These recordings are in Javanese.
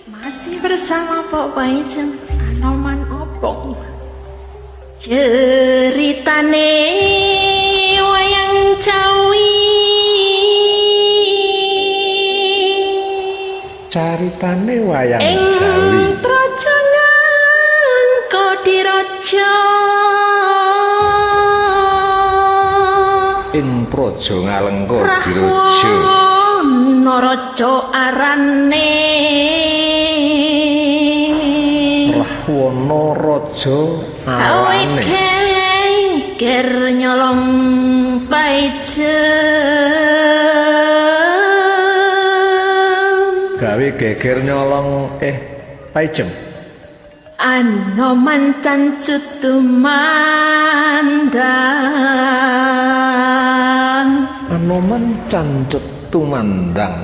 Masih bersama Pok Paijem Anoman Opong. Ceritane wayang Jawi. Caritane wayang Jawi. Ing projongan Kodiraja. Ing Praja Ngalengkodiraja. Naraja arane. Rahwana Raja arane. Ger nyolong Paijem. Gawe geger nyolong Paijem. Anoman cancut tumandang. Anoman cancut tumandang.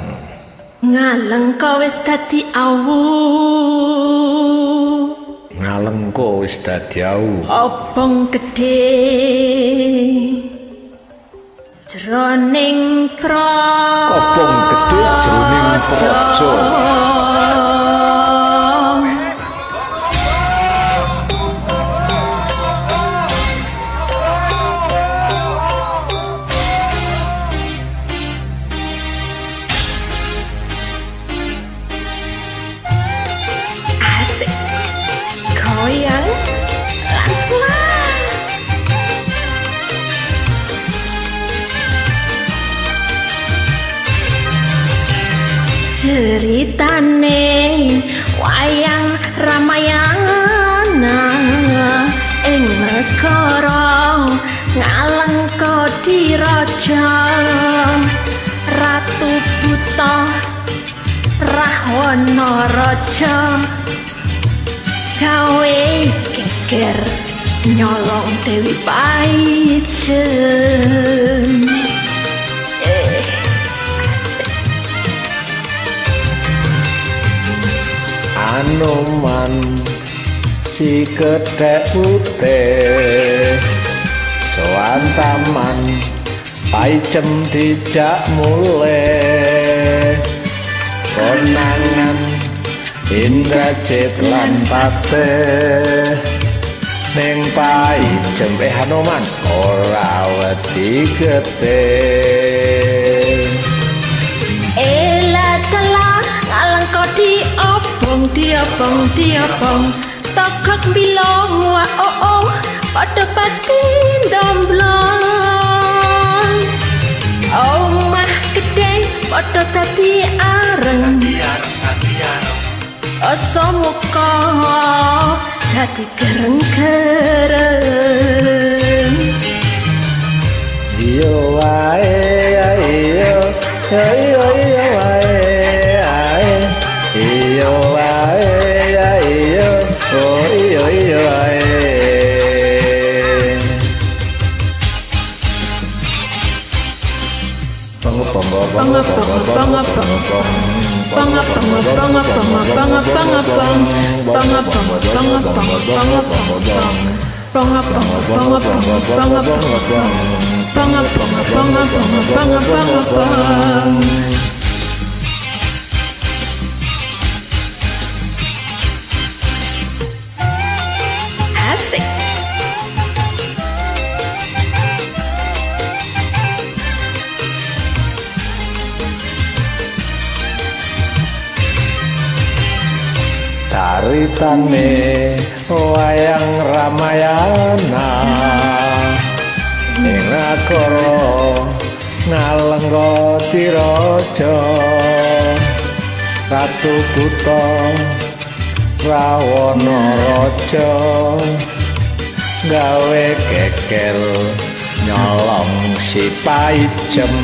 Ngalengka wis dadi awu. Ngalengka wis dadi awu. Obong gedhe jroning Obong gedhe jroning praja. Asik goyang lan ceritane wayang Ramayana ing negara Ngalengkodiraja. Ratu Buta Rahwana Raja gawe geger nyolong Dewi Paijem. Anoman si kethek putih sowan taman Paijem dijak mulih konangan Indrajit lan Patih ning Paijem Anoman ora wedi getih. Ela telah Ngalengkodiraja diobong tokok bilong wa padha pati ndomblong. Omah gedhe padha dadi areng. Asa muka dadi gereng-gereng. Iyo wae iyo iyo iyo wae iyo wae iyo oh iyo iyo wae. Asik. Caritane wayang Ramayana ing negara Ngalengkodiraja. Ratu Buta Rahwana Raja gawe geger nyolong si Paijem.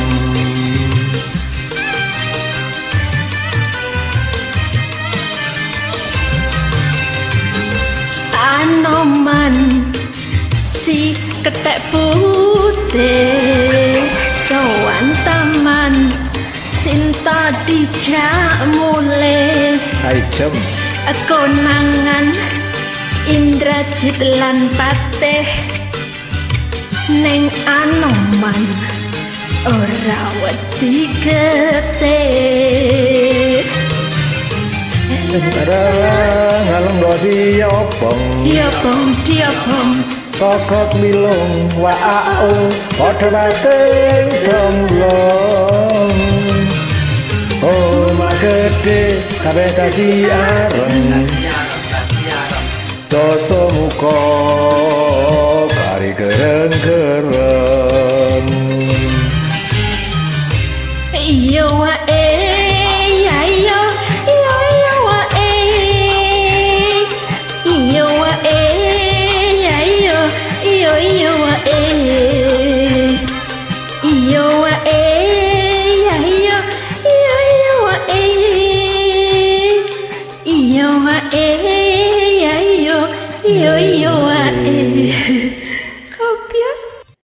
Anoman si kethek putih sowan taman Sinta dijak mulih Paijem konangan Indrajit lan Patih ning Anoman ora wedi getih. adalah ngalung do diopong diopong kokok milung waau padha bateng domblong omah gedhe kabeh dadi areng dosa muka kari gereng-gereng iya wae